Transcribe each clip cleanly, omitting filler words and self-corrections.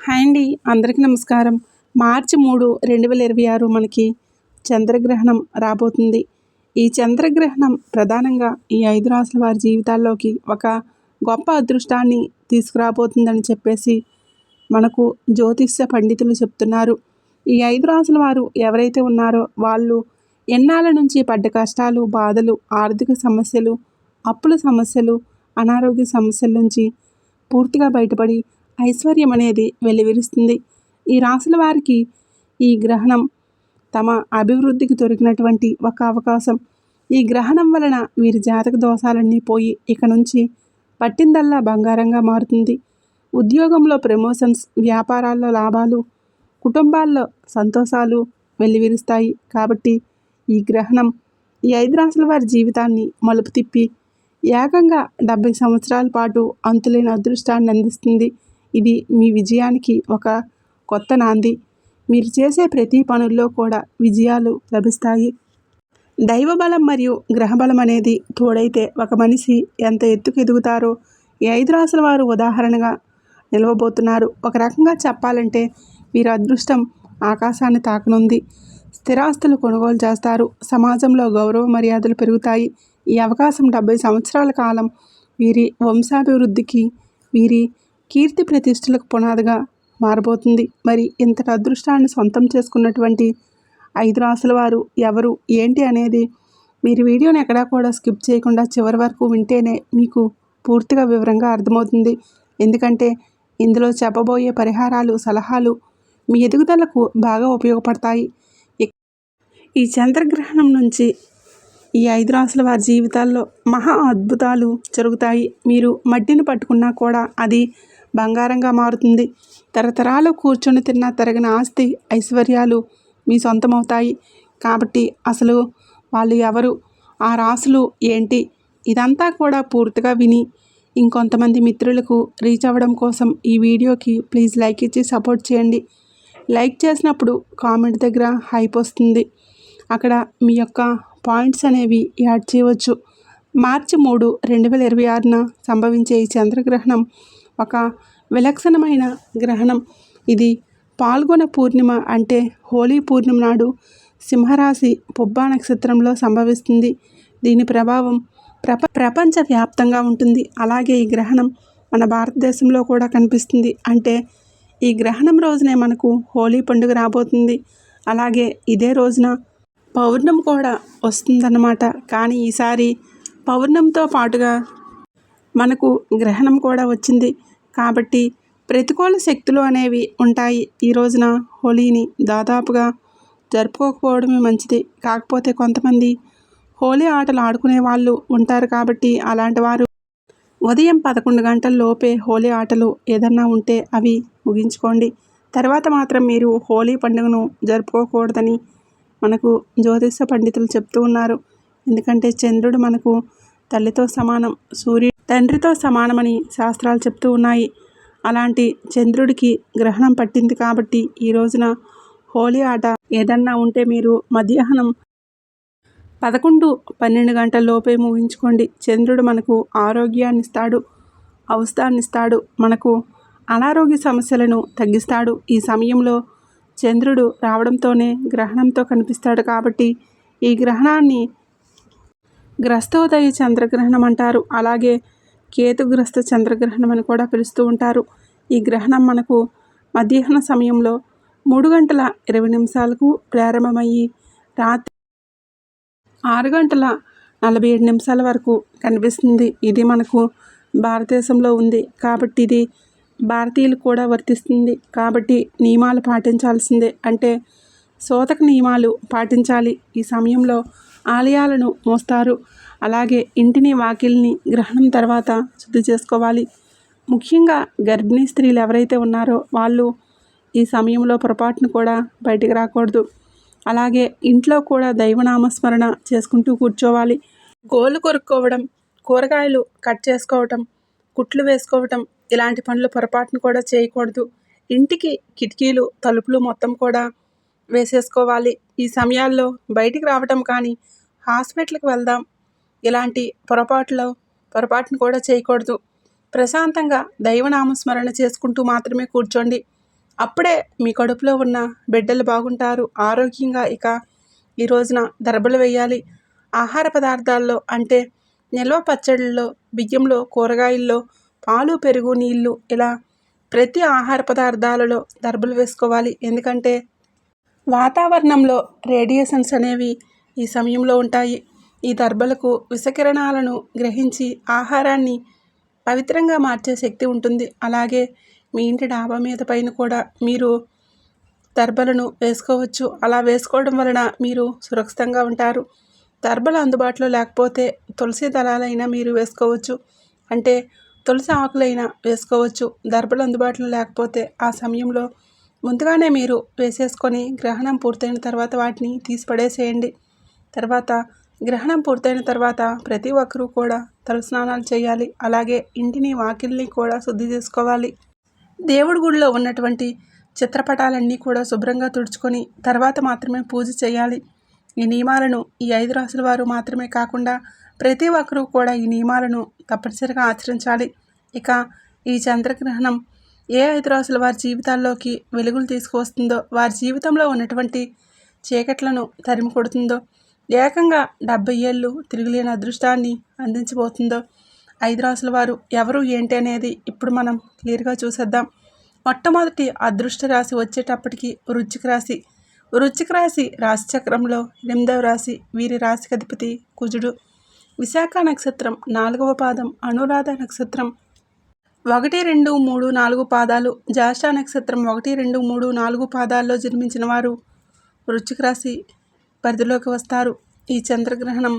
Hi అండి, అందరికీ నమస్కారం. మార్చి 3, 2026 మనకి చంద్రగ్రహణం రాబోతుంది. ఈ చంద్రగ్రహణం ప్రధానంగా ఈ 5 రాసుల వారి జీవితాల్లోకి ఒక గొప్ప అదృష్టాన్ని తీసుకురాబోతుందని చెప్పేసి మనకు జ్యోతిష్య పండితులు చెప్తున్నారు. ఈ 5 రాసుల వారు ఎవరైతే ఉన్నారో వాళ్ళు ఎన్నాళ్ళ నుంచి పడ్డ కష్టాలు, బాధలు, ఆర్థిక సమస్యలు, అప్పుల సమస్యలు, అనారోగ్య సమస్యల నుంచి పూర్తిగా బయటపడి ఐశ్వర్యం అనేది వెల్లివిరుస్తుంది. ఈ రాశుల వారికి ఈ గ్రహణం తమ అభివృద్ధికి దొరికినటువంటి ఒక అవకాశం. ఈ గ్రహణం వలన వీరి జాతక దోషాలన్నీ పోయి ఇక నుంచి పట్టిందల్లా బంగారంగా మారుతుంది. ఉద్యోగంలో ప్రమోషన్స్, వ్యాపారాల్లో లాభాలు, కుటుంబాల్లో సంతోషాలు వెల్లివిరుస్తాయి. కాబట్టి ఈ గ్రహణం ఈ 5 రాశుల వారి జీవితాన్ని మలుపు తిప్పి ఏకంగా 70 సంవత్సరాల పాటు అంతులేని అదృష్టాన్ని అందిస్తుంది. ఇది మీ విజయానికి ఒక కొత్త నాంది. మీరు చేసే ప్రతి పనుల్లో కూడా విజయాలు లభిస్తాయి. దైవబలం మరియు గ్రహబలం అనేది తోడైతే ఒక మనిషి ఎంత ఎత్తుకు ఎదుగుతారో ఈ 5 రాసుల వారు ఉదాహరణగా నిలవబోతున్నారు. ఒక రకంగా చెప్పాలంటే వీరి అదృష్టం ఆకాశాన్ని తాకనుంది. స్థిరాస్తులు కొనుగోలు చేస్తారు. సమాజంలో గౌరవ మర్యాదలు పెరుగుతాయి. ఈ అవకాశం 70 సంవత్సరాల కాలం వీరి వంశాభివృద్ధికి, వీరి కీర్తి ప్రతిష్టలకు పునాదిగా మారబోతుంది. మరి ఇంతటి అదృష్టాన్ని సొంతం చేసుకున్నటువంటి 5 రాసుల వారు ఎవరు, ఏంటి అనేది మీరు వీడియోని ఎక్కడా కూడా స్కిప్ చేయకుండా చివరి వరకు వింటేనే మీకు పూర్తిగా వివరంగా అర్థమవుతుంది. ఎందుకంటే ఇందులో చెప్పబోయే పరిహారాలు, సలహాలు మీ ఎదుగుదలకు బాగా ఉపయోగపడతాయి. ఈ చంద్రగ్రహణం నుంచి ఈ 5 రాసుల వారి జీవితాల్లో మహా అద్భుతాలు జరుగుతాయి. మీరు మట్టిని పట్టుకున్నా కూడా అది బంగారంగా మారుతుంది. తరతరాలు కూర్చొని తిన్న తరగని ఆస్తి, ఐశ్వర్యాలు మీ సొంతమవుతాయి. కాబట్టి అసలు వాళ్ళు ఎవరు, ఆ రాసులు ఏంటి, ఇదంతా కూడా పూర్తిగా విని ఇంకొంతమంది మిత్రులకు రీచ్ అవ్వడం కోసం ఈ వీడియోకి ప్లీజ్ లైక్ ఇచ్చి సపోర్ట్ చేయండి. లైక్ చేసినప్పుడు కామెంట్ దగ్గర హైప్ వస్తుంది. అక్కడ మీ యొక్క పాయింట్స్ అనేవి యాడ్ చేయవచ్చు. మార్చి 3, 2026న సంభవించే ఈ చంద్రగ్రహణం ఒక విలక్షణమైన గ్రహణం. ఇది పాల్గొన పూర్ణిమ అంటే హోలీ పూర్ణిమ నాడు సింహరాశి పుబ్బా నక్షత్రంలో సంభవిస్తుంది. దీని ప్రభావం ప్రపంచవ్యాప్తంగా ఉంటుంది. అలాగే ఈ గ్రహణం మన భారతదేశంలో కూడా కనిపిస్తుంది. అంటే ఈ గ్రహణం రోజునే మనకు హోలీ పండుగ రాబోతుంది. అలాగే ఇదే రోజున పౌర్ణమి కూడా వస్తుందన్నమాట. కానీ ఈసారి పౌర్ణమితో పాటుగా మనకు గ్రహణం కూడా వచ్చింది. కాబట్టి ప్రతికూల శక్తులు అనేవి ఉంటాయి. ఈ రోజున హోలీని దాదాపుగా జరుపుకోకపోవడమే మంచిది. కాకపోతే కొంతమంది హోలీ ఆటలు ఆడుకునే వాళ్ళు ఉంటారు. కాబట్టి అలాంటి వారు ఉదయం 11 గంటల లోపే హోలీ ఆటలు ఏదన్నా ఉంటే అవి ముగించుకోండి. తర్వాత మాత్రం మీరు హోలీ పండుగను జరుపుకోకూడదని మనకు జ్యోతిష పండితులు చెప్తూ ఉన్నారు. ఎందుకంటే చంద్రుడు మనకు తల్లితో సమానం, సూర్యుడు తండ్రితో సమానమని శాస్త్రాలు చెప్తూ ఉన్నాయి. అలాంటి చంద్రుడికి గ్రహణం పట్టింది. కాబట్టి ఈ రోజున హోలీ ఆట ఏదన్నా ఉంటే మీరు మధ్యాహ్నం 11, 12 గంటల లోపే ముగించుకోండి. చంద్రుడు మనకు ఆరోగ్యాన్ని ఇస్తాడు, ఔషధాన్ని ఇస్తాడు, మనకు అనారోగ్య సమస్యలను తగ్గిస్తాడు. ఈ సమయంలో చంద్రుడు రావడంతోనే గ్రహణంతో కనిపిస్తాడు. కాబట్టి ఈ గ్రహణాన్ని గ్రస్తోదయ చంద్రగ్రహణం అంటారు. అలాగే కేతుగ్రస్త చంద్రగ్రహణం అని కూడా పిలుస్తూ ఉంటారు. ఈ గ్రహణం మనకు మధ్యాహ్న సమయంలో 3:20 ప్రారంభమయ్యి రాత్రి 6:47 వరకు కనిపిస్తుంది. ఇది మనకు భారతదేశంలో ఉంది. కాబట్టి ఇది భారతీయులకు కూడా వర్తిస్తుంది. కాబట్టి నియమాలు పాటించాల్సిందే. అంటే సోతక నియమాలు పాటించాలి. ఈ సమయంలో ఆలయాలను మోస్తారు. అలాగే ఇంటిని, వాకిల్ని గ్రహణం తర్వాత శుద్ధి చేసుకోవాలి. ముఖ్యంగా గర్భిణీ స్త్రీలు ఎవరైతే ఉన్నారో వాళ్ళు ఈ సమయంలో పొరపాటును కూడా బయటికి రాకూడదు. అలాగే ఇంట్లో కూడా దైవనామస్మరణ చేసుకుంటూ కూర్చోవాలి. గోళ్ళు కొరుక్కోవడం, కూరగాయలు కట్ చేసుకోవటం, కుట్లు వేసుకోవటం ఇలాంటి పనులు పొరపాటును కూడా చేయకూడదు. ఇంటికి కిటికీలు, తలుపులు మొత్తం కూడా వేసేసుకోవాలి. ఈ సమయాల్లో బయటికి రావటం కానీ, హాస్పిటల్కి వెళ్దాం ఇలాంటి పొరపాటును కూడా చేయకూడదు. ప్రశాంతంగా దైవనామస్మరణ చేసుకుంటూ మాత్రమే కూర్చోండి. అప్పుడే మీ కడుపులో ఉన్న బిడ్డలు బాగుంటారు, ఆరోగ్యంగా. ఇక ఈ రోజున దర్బలు వేయాలి. ఆహార పదార్థాల్లో అంటే నిల్వ పచ్చళ్ళలో, బియ్యంలో, కూరగాయల్లో, పాలు, పెరుగు, నీళ్లు ఇలా ప్రతి ఆహార పదార్థాలలో దర్బలు వేసుకోవాలి. ఎందుకంటే వాతావరణంలో రేడియేషన్స్ అనేవి ఈ సమయంలో ఉంటాయి. ఈ దర్బలకు విషకిరణాలను గ్రహించి ఆహారాన్ని పవిత్రంగా మార్చే శక్తి ఉంటుంది. అలాగే మీ ఇంటి డాబా మీద పైన కూడా మీరు దర్బలను వేసుకోవచ్చు. అలా వేసుకోవడం వలన మీరు సురక్షితంగా ఉంటారు. దర్బలు అందుబాటులో లేకపోతే తులసి దళాలైనా మీరు వేసుకోవచ్చు, అంటే తులసి ఆకులైనా వేసుకోవచ్చు. దర్బలు అందుబాటులో లేకపోతే ఆ సమయంలో ముందుగానే మీరు వేసేసుకొని గ్రహణం పూర్తయిన తర్వాత వాటిని తీసి పడేసేయండి. తర్వాత గ్రహణం పూర్తయిన తర్వాత ప్రతి ఒక్కరూ కూడా తలస్నానాలు చేయాలి. అలాగే ఇంటిని, వాకిల్ని కూడా శుద్ధి చేసుకోవాలి. దేవుడి గుడిలో ఉన్నటువంటి చిత్రపటాలన్నీ కూడా శుభ్రంగా తుడుచుకొని తర్వాత మాత్రమే పూజ చేయాలి. ఈ నియమాలను ఈ 5 రాసుల వారు మాత్రమే కాకుండా ప్రతి ఒక్కరూ కూడా ఈ నియమాలను తప్పనిసరిగా ఆచరించాలి. ఇక ఈ చంద్రగ్రహణం ఏ 5 రాసుల వారి జీవితాల్లోకి వెలుగులు తీసుకువస్తుందో, వారి జీవితంలో ఉన్నటువంటి చీకట్లను తరిమి కొడుతుందో, ఏకంగా 70 ఏళ్ళు తిరుగులేని అదృష్టాన్ని అందించబోతుందో, 5 రాసుల వారు ఎవరు ఏంటి అనేది ఇప్పుడు మనం క్లియర్గా చూసేద్దాం. మొట్టమొదటి అదృష్ట రాశి వచ్చేటప్పటికి వృశ్చిక రాశి. వృశ్చిక రాశి రాశిచక్రంలో 8వ రాశి. వీరి రాశికి అధిపతి కుజుడు. విశాఖ నక్షత్రం 4వ పాదం, అనురాధ నక్షత్రం 1, 2, 3, 4 పాదాలు, జ్యేష్ఠ నక్షత్రం 1, 2, 3, 4 పాదాల్లో జన్మించిన వారు వృశ్చిక రాశి పరిధిలోకి వస్తారు. ఈ చంద్రగ్రహణం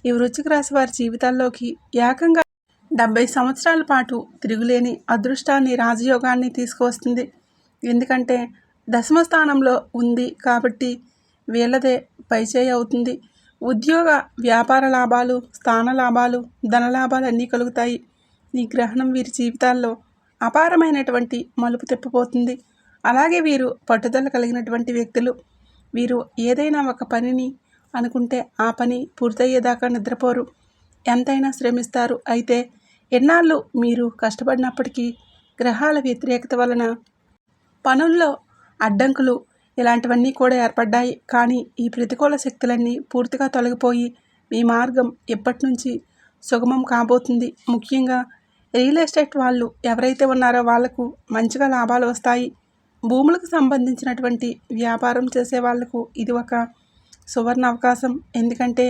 ఈ వృశ్చిక రాశి వారి జీవితాల్లోకి ఏకంగా 70 సంవత్సరాల పాటు తిరుగులేని అదృష్టాన్ని, రాజయోగాన్ని తీసుకువస్తుంది. ఎందుకంటే దశమ స్థానంలో ఉంది కాబట్టి వీళ్ళదే పైచేయి అవుతుంది. ఉద్యోగ, వ్యాపార లాభాలు, స్థాన లాభాలు, ధన లాభాలు అన్నీ కలుగుతాయి. ఈ గ్రహణం వీరి జీవితాల్లో అపారమైనటువంటి మలుపు తిప్పబోతుంది. అలాగే వీరు పట్టుదల కలిగినటువంటి వ్యక్తులు. వీరు ఏదైనా ఒక పనిని అనుకుంటే ఆ పని పూర్తయ్యేదాకా నిద్రపోరు, ఎంతైనా శ్రమిస్తారు. అయితే ఎన్నాళ్ళు మీరు కష్టపడినప్పటికీ గ్రహాల వ్యతిరేకత వలన పనుల్లో అడ్డంకులు ఇలాంటివన్నీ కూడా ఏర్పడ్డాయి. కానీ ఈ ప్రతికూల శక్తులన్నీ పూర్తిగా తొలగిపోయి మీ మార్గం ఎప్పటి నుంచి సుగమం కాబోతుంది. ముఖ్యంగా రియల్ ఎస్టేట్ వాళ్ళు ఎవరైతే ఉన్నారో వాళ్లకు మంచిగా లాభాలు వస్తాయి. భూములకు సంబంధించినటువంటి వ్యాపారం చేసే వాళ్లకు ఇది ఒక సువర్ణ అవకాశం. ఎందుకంటే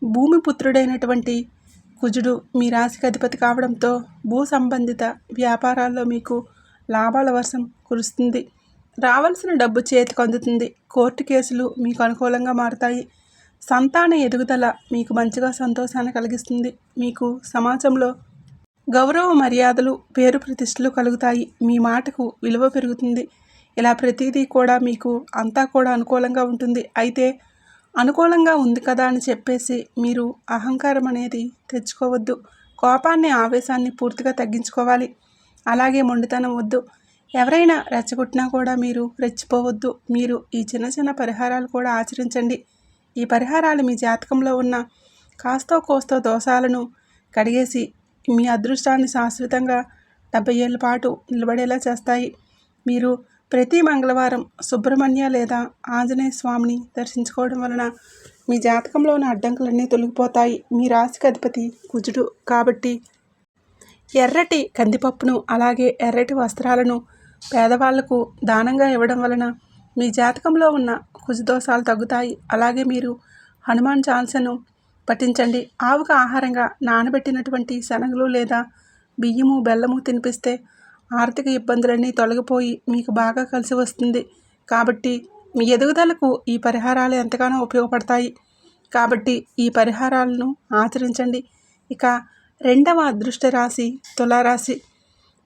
భూమి పుత్రుడైనటువంటి కుజుడు మీ రాశికి అధిపతి కావడంతో భూ సంబంధిత వ్యాపారాల్లో మీకు లాభాల వర్షం కురుస్తుంది. రావాల్సిన డబ్బు చేతికి అందుతుంది. కోర్టు కేసులు మీకు అనుకూలంగా మారుతాయి. సంతాన ఎదుగుదల మీకు మంచిగా సంతోషాన్ని కలిగిస్తుంది. మీకు సమాజంలో గౌరవ మర్యాదలు, పేరు ప్రతిష్టలు కలుగుతాయి. మీ మాటకు విలువ పెరుగుతుంది. ఇలా ప్రతిదీ కూడా మీకు అంతా కూడా అనుకూలంగా ఉంటుంది. అయితే అనుకూలంగా ఉంది కదా అని చెప్పేసి మీరు అహంకారం అనేది తెచ్చుకోవద్దు. కోపాన్ని, ఆవేశాన్ని పూర్తిగా తగ్గించుకోవాలి. అలాగే మొండితనం వద్దు. ఎవరైనా రెచ్చగొట్టినా కూడా మీరు రెచ్చిపోవద్దు. మీరు ఈ చిన్న చిన్న పరిహారాలు కూడా ఆచరించండి. ఈ పరిహారాలు మీ జాతకంలో ఉన్న కాస్తో కోస్తో దోషాలను కడిగేసి మీ అదృష్టాన్ని శాశ్వతంగా 70 ఏళ్ల పాటు నిలబడేలా చేస్తాయి. మీరు ప్రతి మంగళవారం సుబ్రహ్మణ్య లేదా ఆంజనేయ స్వామిని దర్శించుకోవడం వలన మీ జాతకంలో ఉన్న అడ్డంకులన్నీ తొలగిపోతాయి. మీ రాశికి అధిపతి కుజుడు కాబట్టి ఎర్రటి కందిపప్పును, అలాగే ఎర్రటి వస్త్రాలను పేదవాళ్లకు దానంగా ఇవ్వడం వలన మీ జాతకంలో ఉన్న కుజదోషాలు తగ్గుతాయి. అలాగే మీరు హనుమాన్ చాలీసాను పఠించండి. ఆవుకు ఆహారంగా నానబెట్టినటువంటి శనగలు లేదా బియ్యము, బెల్లము తినిపిస్తే ఆర్థిక ఇబ్బందులన్నీ తొలగిపోయి మీకు బాగా కలిసి వస్తుంది. కాబట్టి మీ ఎదుగుదలకు ఈ పరిహారాలు ఎంతగానో ఉపయోగపడతాయి. కాబట్టి ఈ పరిహారాలను ఆచరించండి. ఇక రెండవ అదృష్ట రాశి తులారాశి.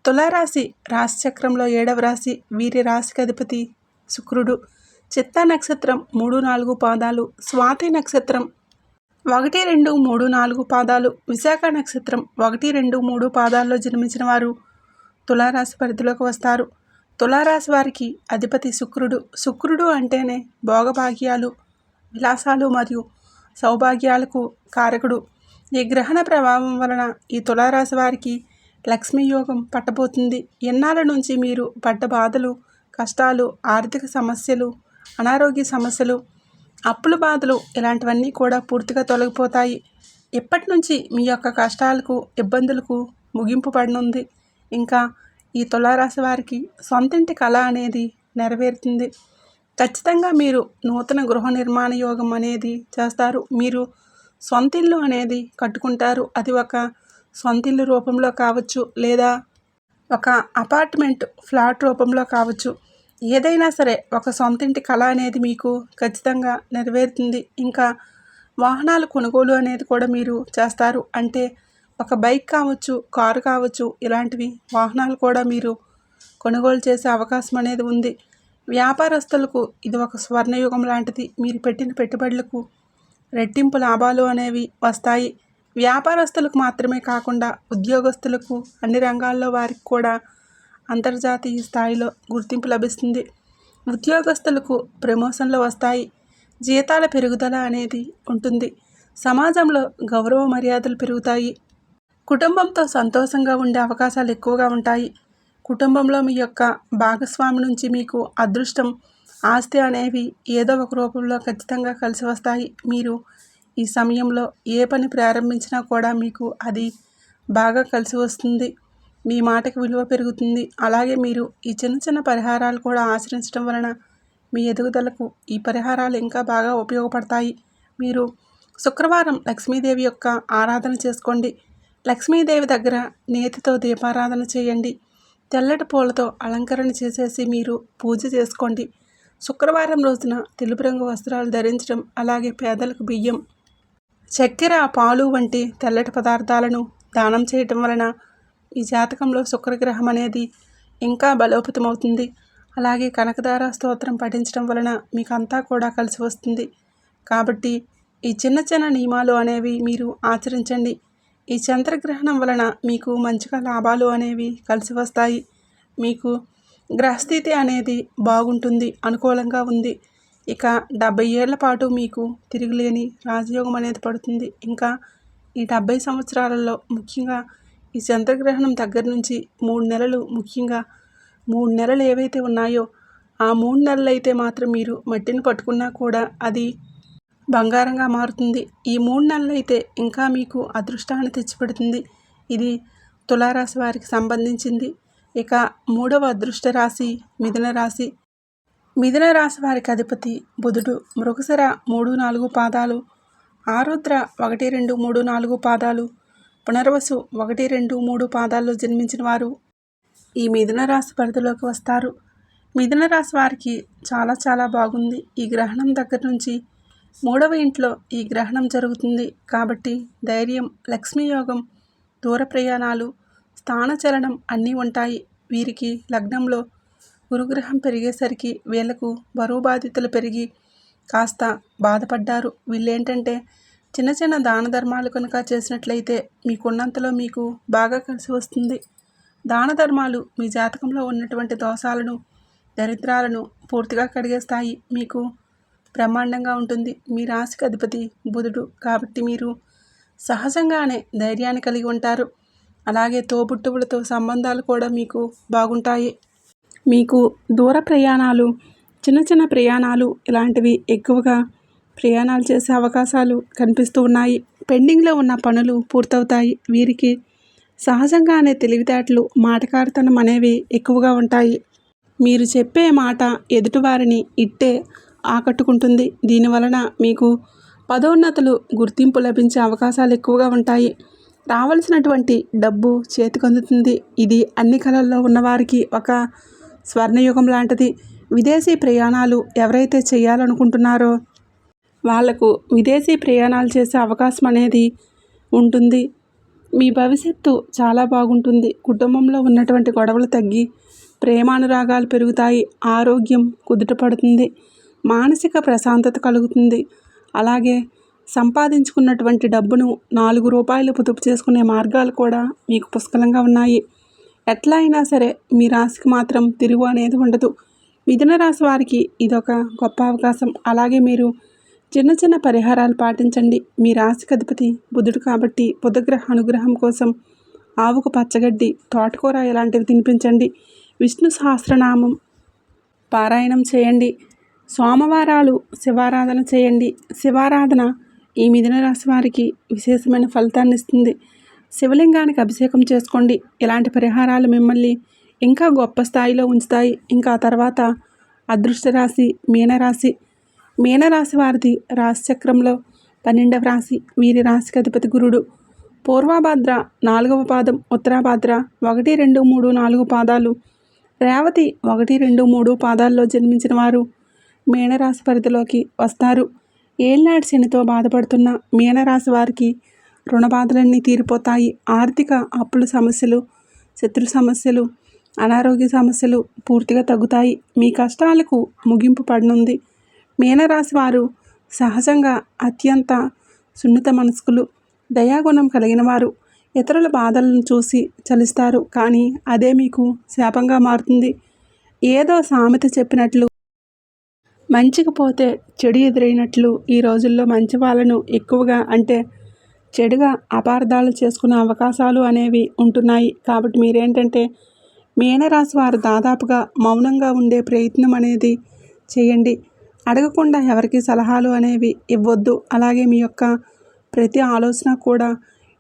తులారాశి రాశిచక్రంలో 7వ రాశి. వీరి రాశికి అధిపతి శుక్రుడు. చిత్తా నక్షత్రం 3, 4 పాదాలు, స్వాతి నక్షత్రం 1, 2, 3, 4 పాదాలు, విశాఖ నక్షత్రం 1, 2, 3 పాదాల్లో జన్మించిన వారు తులారాశి పరిధిలోకి వస్తారు. తులారాశి వారికి అధిపతి శుక్రుడు. శుక్రుడు అంటేనే భోగభాగ్యాలు, విలాసాలు మరియు సౌభాగ్యాలకు కారకుడు. ఈ గ్రహణ ప్రభావం వలన ఈ తులారాశి వారికి లక్ష్మీ యోగం పట్టబోతుంది. ఎన్నాళ్ళ నుంచి మీరు పడ్డ బాధలు కష్టాలు, ఆర్థిక సమస్యలు, అనారోగ్య సమస్యలు, అప్పుల బాధలు ఇలాంటివన్నీ కూడా పూర్తిగా తొలగిపోతాయి. ఇప్పటి నుంచి మీ యొక్క కష్టాలకు, ఇబ్బందులకు ముగింపు పడనుంది. ఇంకా ఈ తులారాశి వారికి సొంతింటి కళ అనేది నెరవేరుతుంది. ఖచ్చితంగా మీరు నూతన గృహ నిర్మాణ యోగం అనేది చేస్తారు. మీరు సొంతిల్లు అనేది కట్టుకుంటారు. అది ఒక సొంతిల్లు రూపంలో కావచ్చు, లేదా ఒక అపార్ట్మెంట్ ఫ్లాట్ రూపంలో కావచ్చు. ఏదైనా సరే ఒక సొంతింటి కళ అనేది మీకు ఖచ్చితంగా నెరవేరుతుంది. ఇంకా వాహనాలు కొనుగోలు అనేది కూడా మీరు చేస్తారు. అంటే ఒక బైక్ కావచ్చు, కారు కావచ్చు, ఇలాంటివి వాహనాలు కూడా మీరు కొనుగోలు చేసే అవకాశం అనేది ఉంది. వ్యాపారస్తులకు ఇది ఒక స్వర్ణయుగం లాంటిది. మీరు పెట్టిన పెట్టుబడులకు రెట్టింపు లాభాలు అనేవి వస్తాయి. వ్యాపారస్తులకు మాత్రమే కాకుండా ఉద్యోగస్తులకు, అన్ని రంగాల్లో వారికి కూడా అంతర్జాతీయ స్థాయిలో గుర్తింపు లభిస్తుంది. ఉద్యోగస్తులకు ప్రమోషన్లు వస్తాయి. జీతాల పెరుగుదల అనేది ఉంటుంది. సమాజంలో గౌరవ మర్యాదలు పెరుగుతాయి. కుటుంబంతో సంతోషంగా ఉండే అవకాశాలు ఎక్కువగా ఉంటాయి. కుటుంబంలో మీ యొక్క భాగస్వామి నుంచి మీకు అదృష్టం, ఆస్తి అనేవి ఏదో ఒక రూపంలో ఖచ్చితంగా కలిసి వస్తాయి. మీరు ఈ సమయంలో ఏ పని ప్రారంభించినా కూడా మీకు అది బాగా కలిసి వస్తుంది. మీ మాటకి విలువ పెరుగుతుంది. అలాగే మీరు ఈ చిన్న చిన్న పరిహారాలు కూడా ఆచరించడం వలన మీ ఎదుగుదలకు ఈ పరిహారాలు ఇంకా బాగా ఉపయోగపడతాయి. మీరు శుక్రవారం లక్ష్మీదేవి యొక్క ఆరాధన చేసుకోండి. లక్ష్మీదేవి దగ్గర నేతితో దీపారాధన చేయండి. తెల్లటి పూలతో అలంకరణ చేసేసి మీరు పూజ చేసుకోండి. శుక్రవారం రోజున తెలుపు రంగు వస్త్రాలు ధరించడం, అలాగే పేదలకు బియ్యం, చక్కెర, పాలు వంటి తెల్లటి పదార్థాలను దానం చేయటం వలన ఈ జాతకంలో శుక్రగ్రహం అనేది ఇంకా బలోపేతమవుతుంది. అలాగే కనకదార స్తోత్రం పఠించడం వలన మీకు అంతా కూడా కలిసి వస్తుంది. కాబట్టి ఈ చిన్న చిన్న నియమాలు అనేవి మీరు ఆచరించండి. ఈ చంద్రగ్రహణం వలన మీకు మంచిగా లాభాలు అనేవి కలిసి వస్తాయి. మీకు గ్రహస్థితి అనేది బాగుంటుంది, అనుకూలంగా ఉంది. ఇక 70 ఏళ్ల పాటు మీకు తిరుగులేని రాజయోగం అనేది పడుతుంది. ఇంకా ఈ 70 సంవత్సరాలలో ముఖ్యంగా ఈ చంద్రగ్రహణం దగ్గర నుంచి 3 నెలలు, ముఖ్యంగా 3 నెలలు ఏవైతే ఉన్నాయో ఆ 3 నెలలు అయితే మాత్రం మీరు మట్టిని పట్టుకున్నా కూడా అది బంగారంగా మారుతుంది. ఈ 3 నెలలు అయితే ఇంకా మీకు అదృష్టాన్ని తెచ్చిపెడుతుంది. ఇది తులారాశి వారికి సంబంధించింది. ఇక 3వ అదృష్ట రాశి మిథున రాశి. మిథున రాశి వారికి అధిపతి బుధుడు. మృగశిర 3, 4 పాదాలు, ఆరుద్ర 1, 2, 3, 4 పాదాలు, పునర్వసు 1, 2, 3 పాదాల్లో జన్మించిన వారు ఈ మిథున రాశి పరిధిలోకి వస్తారు. మిథున రాశి వారికి చాలా చాలా బాగుంది. ఈ గ్రహణం దగ్గర నుంచి 3వ ఇంట్లో ఈ గ్రహణం జరుగుతుంది. కాబట్టి ధైర్యం, లక్ష్మీ యోగం, దూర ప్రయాణాలు, స్థానచలనం అన్నీ ఉంటాయి. వీరికి లగ్నంలో గురుగ్రహం పెరిగేసరికి వీళ్లకు బరువు బాధ్యతలు పెరిగి కాస్త బాధపడ్డారు. వీళ్ళేంటంటే చిన్న చిన్న దాన ధర్మాలు కనుక చేసినట్లయితే మీకున్నంతలో మీకు బాగా కలిసి వస్తుంది. దాన ధర్మాలు మీ జాతకంలో ఉన్నటువంటి దోషాలను, దరిద్రాలను పూర్తిగా కడిగేస్తాయి. మీకు బ్రహ్మాండంగా ఉంటుంది. మీ రాశికి అధిపతి బుధుడు. కాబట్టి మీరు సహజంగానే ధైర్యాన్ని కలిగి ఉంటారు. అలాగే తోబుట్టువులతో సంబంధాలు కూడా మీకు బాగుంటాయి. మీకు దూర ప్రయాణాలు, చిన్న చిన్న ప్రయాణాలు ఇలాంటివి ఎక్కువగా ప్రయాణాలు చేసే అవకాశాలు కనిపిస్తూ ఉన్నాయి. పెండింగ్లో ఉన్న పనులు పూర్తవుతాయి. వీరికి సహజంగానే తెలివితేటలు, మాటకారితనం అనేవి ఎక్కువగా ఉంటాయి. మీరు చెప్పే మాట ఎదుటివారిని ఇట్టే ఆకట్టుకుంటుంది. దీనివలన మీకు పదోన్నతులు, గుర్తింపు లభించే అవకాశాలు ఎక్కువగా ఉంటాయి. రావాల్సినటువంటి డబ్బు చేతికందుతుంది. ఇది అన్ని కళల్లో ఉన్నవారికి ఒక స్వర్ణయుగం లాంటిది. విదేశీ ప్రయాణాలు ఎవరైతే చేయాలనుకుంటున్నారో వాళ్లకు విదేశీ ప్రయాణాలు చేసే అవకాశం అనేది ఉంటుంది. మీ భవిష్యత్తు చాలా బాగుంటుంది. కుటుంబంలో ఉన్నటువంటి గొడవలు తగ్గి ప్రేమానురాగాలు పెరుగుతాయి. ఆరోగ్యం కుదుటపడుతుంది. మానసిక ప్రశాంతత కలుగుతుంది. అలాగే సంపాదించుకున్నటువంటి డబ్బును 4 రూపాయలు పొదుపు చేసుకునే మార్గాలు కూడా మీకు పుష్కలంగా ఉన్నాయి. ఎట్లా అయినా సరే మీ రాశికి మాత్రం తిరుగు అనేది ఉండదు. మిథున రాశి వారికి ఇదొక గొప్ప అవకాశం. అలాగే మీరు చిన్న చిన్న పరిహారాలు పాటించండి. మీ రాశికి అధిపతి బుధుడు కాబట్టి బుధగ్రహ అనుగ్రహం కోసం ఆవుకు పచ్చగడ్డి, తోటకూర ఇలాంటివి తినిపించండి. విష్ణు సహస్రనామం పారాయణం చేయండి. సోమవారాలు శివారాధన చేయండి. శివారాధన ఈ మిథున రాశి వారికి విశేషమైన ఫలితాన్ని ఇస్తుంది. శివలింగానికి అభిషేకం చేసుకోండి. ఇలాంటి పరిహారాలు మిమ్మల్ని ఇంకా గొప్ప స్థాయిలో ఉంచుతాయి. ఇంకా తర్వాత అదృష్ట రాశి మీనరాశి. మీనరాశి వారిది రాశిచక్రంలో 12వ రాశి. వీరి రాశికి అధిపతి గురుడు. పూర్వభాద్ర 4వ పాదం, ఉత్తరాభాద్ర 1, 2, 3, 4 పాదాలు, రేవతి 1, 2, 3 పాదాల్లో జన్మించిన వారు మీనరాశి పరిధిలోకి వస్తారు. ఏళ్నాటి శనితో బాధపడుతున్న మీనరాశి వారికి రుణ బాధలన్నీ తీరిపోతాయి. ఆర్థిక అప్పుల సమస్యలు, శత్రు సమస్యలు, అనారోగ్య సమస్యలు పూర్తిగా తగ్గుతాయి. మీ కష్టాలకు ముగింపు పడనుంది. మీనరాశి వారు సహజంగా అత్యంత సున్నిత మనస్కులు, దయాగుణం కలిగిన వారు. ఇతరుల బాధలను చూసి చలిస్తారు, కానీ అదే మీకు శాపంగా మారుతుంది. ఏదో సామెత చెప్పినట్లు మంచికి పోతే చెడు ఎదురైనట్లు ఈ రోజుల్లో మంచి వాళ్ళను ఎక్కువగా అంటే చెడుగా అపార్థాలు చేసుకునే అవకాశాలు అనేవి ఉంటున్నాయి. కాబట్టి మీరేంటంటే మీనరాశి వారు దాదాపుగా మౌనంగా ఉండే ప్రయత్నం అనేది చేయండి. అడగకుండా ఎవరికి సలహాలు అనేవి ఇవ్వద్దు. అలాగే మీ యొక్క ప్రతి ఆలోచన కూడా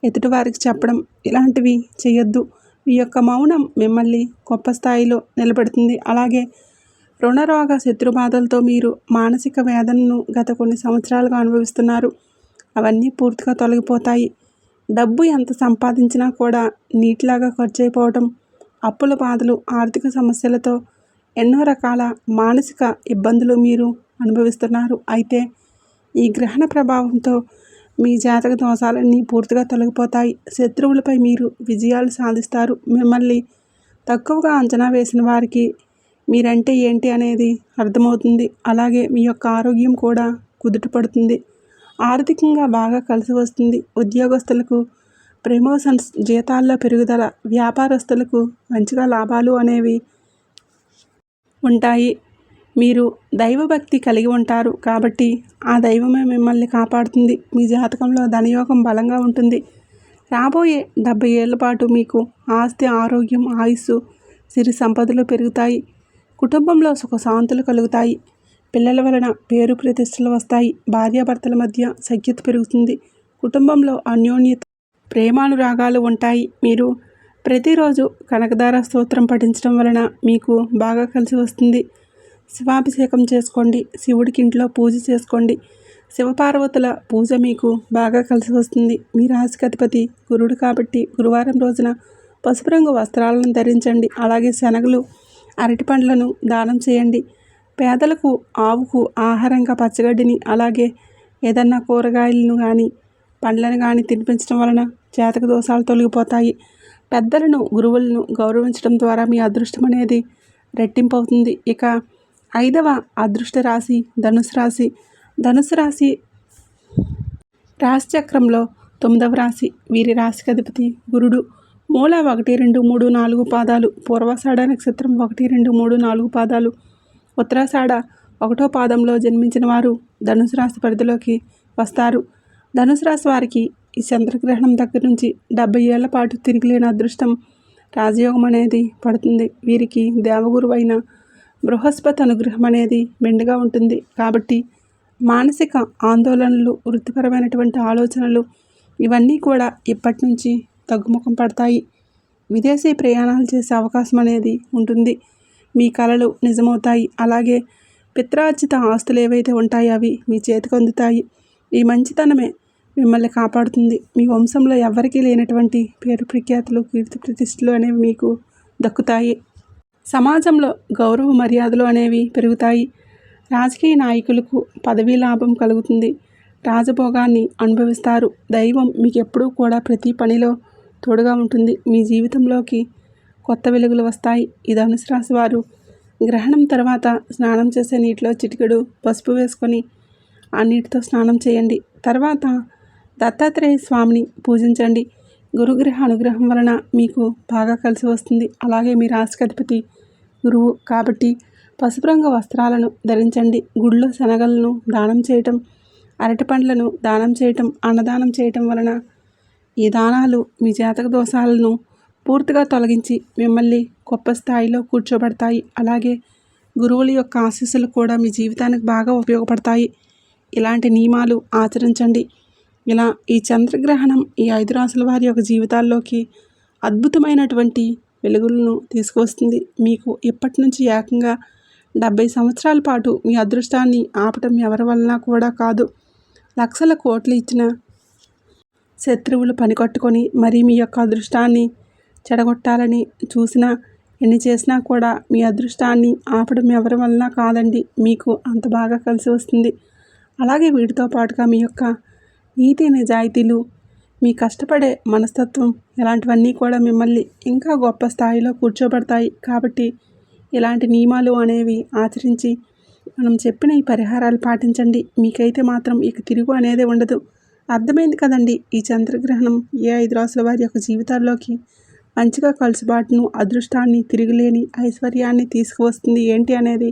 ఎదుటివారికి చెప్పడం ఇలాంటివి చేయొద్దు. మీ యొక్క మౌనం మిమ్మల్ని గొప్ప స్థాయిలో నిలబెడుతుంది. అలాగే రుణరోగ శత్రుబాధలతో మీరు మానసిక వేదనను గత కొన్ని సంవత్సరాలుగా అనుభవిస్తున్నారు. అవన్నీ పూర్తిగా తొలగిపోతాయి. డబ్బు ఎంత సంపాదించినా కూడా నీటిలాగా ఖర్చు అయిపోవడం, అప్పుల బాధలు, ఆర్థిక సమస్యలతో ఎన్నో రకాల మానసిక ఇబ్బందులు మీరు అనుభవిస్తున్నారు. అయితే ఈ గ్రహణ ప్రభావంతో మీ జాతక దోషాలన్నీ పూర్తిగా తొలగిపోతాయి. శత్రువులపై మీరు విజయాలు సాధిస్తారు. మిమ్మల్ని తక్కువగా అంచనా వేసిన వారికి మీరంటే ఏంటి అనేది అర్థమవుతుంది. అలాగే మీ యొక్క ఆరోగ్యం కూడా కుదుటపడుతుంది. ఆర్థికంగా బాగా కలిసి వస్తుంది. ఉద్యోగస్తులకు ప్రమోషన్స్, జీతాల్లో పెరుగుదల, వ్యాపారస్తులకు మంచిగా లాభాలు అనేవి ఉంటాయి. మీరు దైవభక్తి కలిగి ఉంటారు కాబట్టి ఆ దైవమే మిమ్మల్ని కాపాడుతుంది. మీ జాతకంలో ధనయోగం బలంగా ఉంటుంది. రాబోయే 70 ఏళ్ల పాటు మీకు ఆస్తి, ఆరోగ్యం, ఆయుస్సు, సిరి సంపదలు పెరుగుతాయి. కుటుంబంలో సుఖశాంతులు కలుగుతాయి. పిల్లల వలన పేరు ప్రతిష్టలు వస్తాయి. భార్యాభర్తల మధ్య సఖ్యత పెరుగుతుంది. కుటుంబంలో అన్యోన్యత, ప్రేమానురాగాలు ఉంటాయి. మీరు ప్రతిరోజు కనకదార స్తోత్రం పఠించడం వలన మీకు బాగా కలిసి వస్తుంది. శివాభిషేకం చేసుకోండి. శివుడికి ఇంట్లో పూజ చేసుకోండి. శివపార్వతుల పూజ మీకు బాగా కలిసి వస్తుంది. మీ రాశికి అధిపతి గురుడు కాబట్టి గురువారం రోజున పసుపు రంగు వస్త్రాలను ధరించండి. అలాగే శనగలు, అరటి పండ్లను దానం చేయండి. పేదలకు, ఆవుకు ఆహారంగా పచ్చగడ్డిని, అలాగే ఏదన్నా కూరగాయలను కానీ పండ్లను కానీ తినిపించడం వలన జాతక దోషాలు తొలగిపోతాయి. పెద్దలను, గురువులను గౌరవించడం ద్వారా మీ అదృష్టం అనేది రెట్టింపు అవుతుంది. ఇక 5వ అదృష్ట రాశి ధనుసు రాశి. ధనుసు రాశి రాశిచక్రంలో 9వ రాశి. వీరి రాశికి అధిపతి గురుడు. మూల 1, 2, 3, 4 పాదాలు, పూర్వాషాఢ నక్షత్రం 1, 2, 3, 4 పాదాలు, ఉత్తరాషాఢ 1వ పాదంలో జన్మించిన వారు ధనుసు రాశి పరిధిలోకి వస్తారు. ధనుసు రాశి వారికి ఈ చంద్రగ్రహణం దగ్గర నుంచి 70 ఏళ్ల పాటు తిరిగిలేని అదృష్టం, రాజయోగం అనేది పడుతుంది. వీరికి దేవగురువు అయిన బృహస్పతి అనుగ్రహం అనేది మెండుగా ఉంటుంది. కాబట్టి మానసిక ఆందోళనలు, వృత్తిపరమైనటువంటి ఆలోచనలు ఇవన్నీ కూడా ఇప్పటి నుంచి తగ్గుముఖం పడతాయి. విదేశీ ప్రయాణాలు చేసే అవకాశం అనేది ఉంటుంది. మీ కలలు నిజమవుతాయి. అలాగే పిత్రార్జిత ఆస్తులు ఏవైతే ఉంటాయో అవి మీ చేతికి అందుతాయి. ఈ మంచితనమే మిమ్మల్ని కాపాడుతుంది. మీ వంశంలో ఎవరికీ లేనటువంటి పేరు ప్రఖ్యాతులు, కీర్తి ప్రతిష్టలు అనేవి మీకు దక్కుతాయి. సమాజంలో గౌరవ మర్యాదలు అనేవి పెరుగుతాయి. రాజకీయ నాయకులకు పదవీ లాభం కలుగుతుంది. రాజభోగాన్ని అనుభవిస్తారు. దైవం మీకు ఎప్పుడూ కూడా ప్రతి పనిలో తోడుగా ఉంటుంది. మీ జీవితంలోకి కొత్త వెలుగులు వస్తాయి. ఈ ధనుసు రాశి వారు గ్రహణం తర్వాత స్నానం చేసే నీటిలో చిటికెడు పసుపు వేసుకొని ఆ నీటితో స్నానం చేయండి. తర్వాత దత్తాత్రేయ స్వామిని పూజించండి. గురుగ్రహ అనుగ్రహం వలన మీకు బాగా కలిసి వస్తుంది. అలాగే మీ రాశికి అధిపతి గురువు కాబట్టి పసుపు రంగు వస్త్రాలను ధరించండి. గుడిలో శనగలను దానం చేయటం, అరటి పండ్లను దానం చేయటం, అన్నదానం చేయటం వలన ఈ దానాలు మీ జాతక దోషాలను పూర్తిగా తొలగించి మిమ్మల్ని గొప్ప స్థాయిలో కూర్చోబెడతాయి. అలాగే గురువుల యొక్క ఆశీస్సులు కూడా మీ జీవితానికి బాగా ఉపయోగపడతాయి. ఇలాంటి నియమాలు ఆచరించండి. ఇలా ఈ చంద్రగ్రహణం ఈ 5 రాసుల వారి యొక్క జీవితాల్లోకి అద్భుతమైనటువంటి వెలుగులను తీసుకువస్తుంది. మీకు ఇప్పటి నుంచి ఏకంగా 70 సంవత్సరాల పాటు మీ అదృష్టాన్ని ఆపటం ఎవరి వలన కూడా కాదు. లక్షల కోట్లు ఇచ్చిన శత్రువులు పనికట్టుకొని మరీ మీ యొక్క అదృష్టాన్ని చెడగొట్టాలని చూసినా, ఎన్ని చేసినా కూడా మీ అదృష్టాన్ని ఆపడం ఎవరి వలన కాదండి. మీకు అంత బాగా కలిసి వస్తుంది. అలాగే వీటితో పాటుగా మీ యొక్క నీతి నిజాయితీలు, మీ కష్టపడే మనస్తత్వం ఇలాంటివన్నీ కూడా మిమ్మల్ని ఇంకా గొప్ప స్థాయిలో కూర్చోబెడతాయి. కాబట్టి ఇలాంటి నియమాలు అనేవి ఆచరించి మనం చెప్పిన ఈ పరిహారాలు పాటించండి. మీకైతే మాత్రం ఇక తిరుగు అనేది ఉండదు. అర్థమైంది కదండి ఈ చంద్రగ్రహణం ఏ 5 రాసుల వారి యొక్క జీవితాల్లోకి మంచిగా కలుసుబాటును, అదృష్టాన్ని, తిరుగులేని ఐశ్వర్యాన్ని తీసుకువస్తుంది ఏంటి అనేది.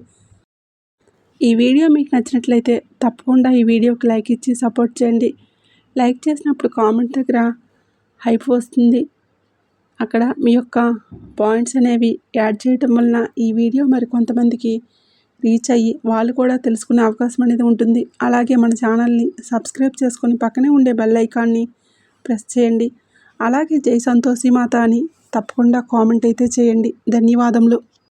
ఈ వీడియో మీకు నచ్చినట్లయితే తప్పకుండా ఈ వీడియోకి లైక్ ఇచ్చి సపోర్ట్ చేయండి. లైక్ చేసినప్పుడు కామెంట్ దగ్గర హైప్ వస్తుంది. అక్కడ మీ యొక్క పాయింట్స్ అనేవి యాడ్ చేయటం వలన ఈ వీడియో మరి కొంతమందికి రీచ్ అయ్యి వాళ్ళు కూడా తెలుసుకునే అవకాశం అనేది ఉంటుంది. అలాగే మన ఛానల్ని సబ్స్క్రైబ్ చేసుకొని పక్కనే ఉండే బెల్ ఐకాన్ని ప్రెస్ చేయండి. అలాగే జై సంతోషి మాత అని తప్పకుండా కామెంట్ అయితే చేయండి. ధన్యవాదములు.